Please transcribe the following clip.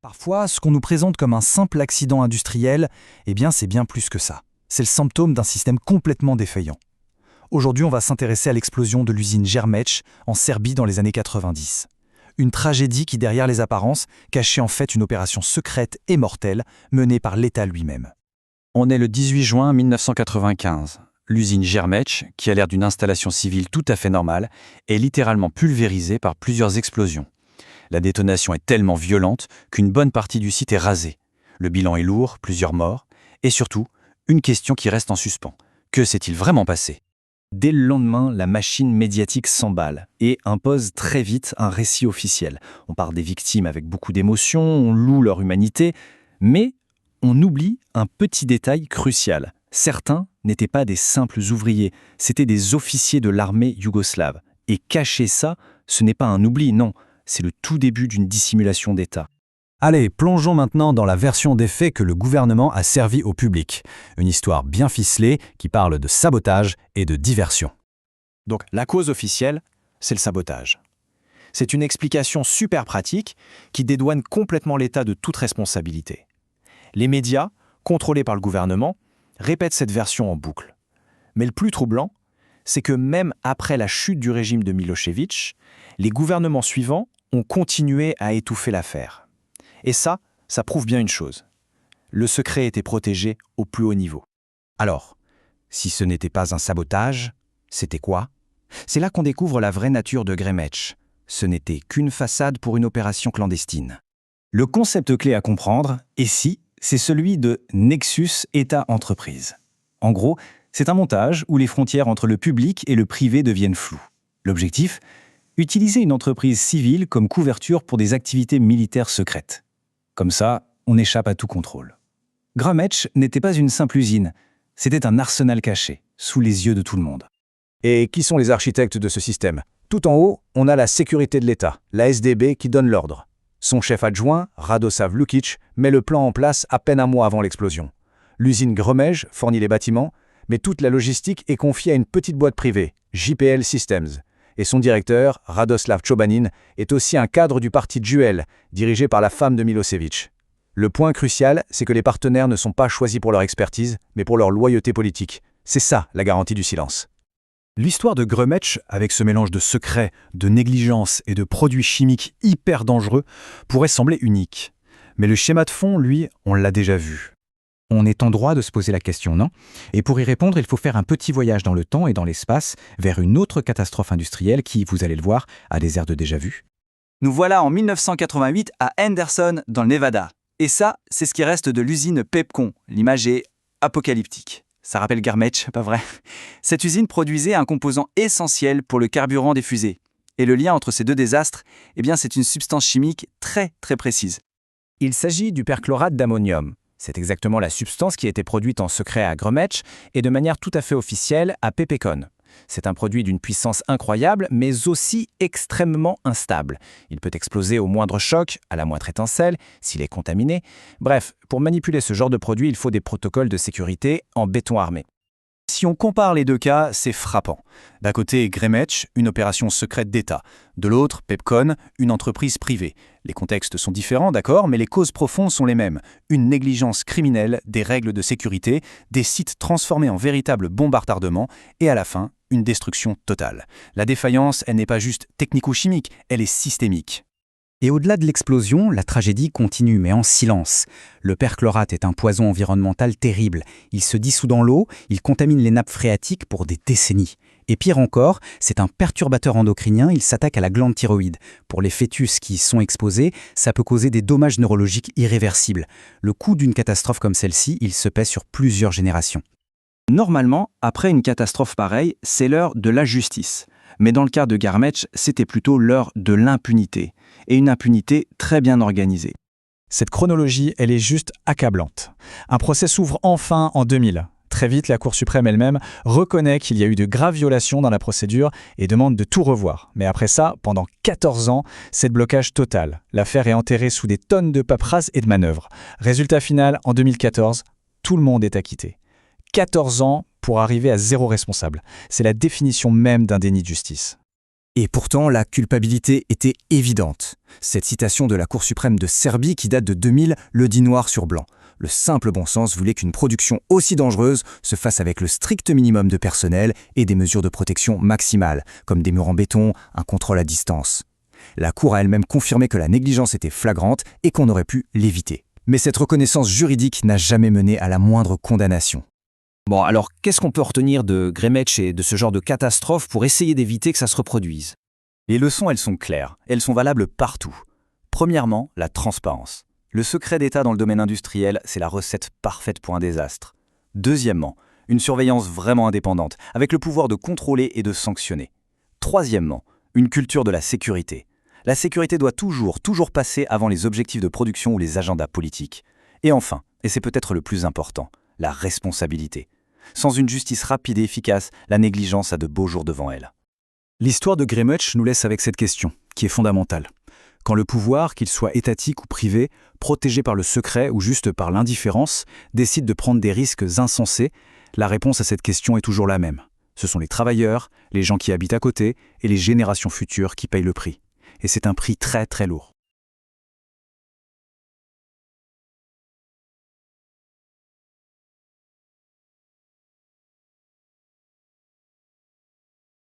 Parfois, ce qu'on nous présente comme un simple accident industriel, c'est bien plus que ça. C'est le symptôme d'un système complètement défaillant. Aujourd'hui, on va s'intéresser à l'explosion de l'usine Germec en Serbie dans les années 90. Une tragédie qui, derrière les apparences, cachait en fait une opération secrète et mortelle menée par l'État lui-même. On est le 18 juin 1995. L'usine Germec, qui a l'air d'une installation civile tout à fait normale, est littéralement pulvérisée par plusieurs explosions. La détonation est tellement violente qu'une bonne partie du site est rasée. Le bilan est lourd, plusieurs morts, et surtout, une question qui reste en suspens. Que s'est-il vraiment passé ? Dès le lendemain, la machine médiatique s'emballe et impose très vite un récit officiel. On parle des victimes avec beaucoup d'émotion, on loue leur humanité, mais on oublie un petit détail crucial. Certains n'étaient pas des simples ouvriers, c'étaient des officiers de l'armée yougoslave. Et cacher ça, ce n'est pas un oubli, non, c'est le tout début d'une dissimulation d'État. Allez, plongeons maintenant dans la version des faits que le gouvernement a servi au public. Une histoire bien ficelée qui parle de sabotage et de diversion. Donc la cause officielle, c'est le sabotage. C'est une explication super pratique qui dédouane complètement l'État de toute responsabilité. Les médias, contrôlés par le gouvernement, répètent cette version en boucle. Mais le plus troublant, c'est que même après la chute du régime de Milošević, les gouvernements suivants ont continué à étouffer l'affaire. Et ça prouve bien une chose. Le secret était protégé au plus haut niveau. Alors, si ce n'était pas un sabotage, c'était quoi ? C'est là qu'on découvre la vraie nature de Germec. Ce n'était qu'une façade pour une opération clandestine. Le concept clé à comprendre, c'est celui de nexus État-entreprise. En gros, c'est un montage où les frontières entre le public et le privé deviennent floues. L'objectif ? Utiliser une entreprise civile comme couverture pour des activités militaires secrètes. Comme ça, on échappe à tout contrôle. Germec n'était pas une simple usine, c'était un arsenal caché, sous les yeux de tout le monde. Et qui sont les architectes de ce système ? Tout en haut, on a la sécurité de l'État, la SDB qui donne l'ordre. Son chef adjoint, Radosav Lukic, met le plan en place à peine un mois avant l'explosion. L'usine Gromej fournit les bâtiments, mais toute la logistique est confiée à une petite boîte privée, JPL Systems. Et son directeur, Radoslav Chobanin, est aussi un cadre du parti Juel, dirigé par la femme de Milošević. Le point crucial, c'est que les partenaires ne sont pas choisis pour leur expertise, mais pour leur loyauté politique. C'est ça, la garantie du silence. L'histoire de Germec, avec ce mélange de secrets, de négligence et de produits chimiques hyper dangereux, pourrait sembler unique. Mais le schéma de fond, lui, on l'a déjà vu. On est en droit de se poser la question, non ? Et pour y répondre, il faut faire un petit voyage dans le temps et dans l'espace vers une autre catastrophe industrielle qui, vous allez le voir, a des airs de déjà-vu. Nous voilà en 1988 à Henderson, dans le Nevada. Et ça, c'est ce qui reste de l'usine Pepcon. L'image est apocalyptique. Ça rappelle Germec, pas vrai ? Cette usine produisait un composant essentiel pour le carburant des fusées. Et le lien entre ces deux désastres, c'est une substance chimique très très précise. Il s'agit du perchlorate d'ammonium. C'est exactement la substance qui a été produite en secret à Germec et de manière tout à fait officielle à Pepecon. C'est un produit d'une puissance incroyable, mais aussi extrêmement instable. Il peut exploser au moindre choc, à la moindre étincelle, s'il est contaminé. Bref, pour manipuler ce genre de produit, il faut des protocoles de sécurité en béton armé. Si on compare les deux cas, c'est frappant. D'un côté, Germec, une opération secrète d'État. De l'autre, Pepcon, une entreprise privée. Les contextes sont différents, d'accord, mais les causes profondes sont les mêmes. Une négligence criminelle, des règles de sécurité, des sites transformés en véritables bombes à retardement, et à la fin, une destruction totale. La défaillance, elle n'est pas juste technico-chimique, elle est systémique. Et au-delà de l'explosion, la tragédie continue, mais en silence. Le perchlorate est un poison environnemental terrible. Il se dissout dans l'eau, il contamine les nappes phréatiques pour des décennies. Et pire encore, c'est un perturbateur endocrinien, il s'attaque à la glande thyroïde. Pour les fœtus qui y sont exposés, ça peut causer des dommages neurologiques irréversibles. Le coût d'une catastrophe comme celle-ci, il se paie sur plusieurs générations. Normalement, après une catastrophe pareille, c'est l'heure de la justice. Mais dans le cas de Germec, c'était plutôt l'heure de l'impunité. Et une impunité très bien organisée. Cette chronologie, elle est juste accablante. Un procès s'ouvre enfin en 2000. Très vite, la Cour suprême elle-même reconnaît qu'il y a eu de graves violations dans la procédure et demande de tout revoir. Mais après ça, pendant 14 ans, c'est le blocage total. L'affaire est enterrée sous des tonnes de paperasse et de manœuvres. Résultat final, en 2014, tout le monde est acquitté. 14 ans pour arriver à zéro responsable. C'est la définition même d'un déni de justice. Et pourtant, la culpabilité était évidente. Cette citation de la Cour suprême de Serbie qui date de 2000 le dit noir sur blanc. Le simple bon sens voulait qu'une production aussi dangereuse se fasse avec le strict minimum de personnel et des mesures de protection maximales, comme des murs en béton, un contrôle à distance. La Cour a elle-même confirmé que la négligence était flagrante et qu'on aurait pu l'éviter. Mais cette reconnaissance juridique n'a jamais mené à la moindre condamnation. Bon, alors qu'est-ce qu'on peut retenir de Gremec et de ce genre de catastrophe pour essayer d'éviter que ça se reproduise? Les leçons, elles sont claires, elles sont valables partout. Premièrement, la transparence. Le secret d'État dans le domaine industriel, c'est la recette parfaite pour un désastre. Deuxièmement, une surveillance vraiment indépendante, avec le pouvoir de contrôler et de sanctionner. Troisièmement, une culture de la sécurité. La sécurité doit toujours passer avant les objectifs de production ou les agendas politiques. Et enfin, et c'est peut-être le plus important, la responsabilité. Sans une justice rapide et efficace, la négligence a de beaux jours devant elle. L'histoire de Gremec nous laisse avec cette question, qui est fondamentale. Quand le pouvoir, qu'il soit étatique ou privé, protégé par le secret ou juste par l'indifférence, décide de prendre des risques insensés, la réponse à cette question est toujours la même. Ce sont les travailleurs, les gens qui habitent à côté et les générations futures qui payent le prix. Et c'est un prix très très lourd.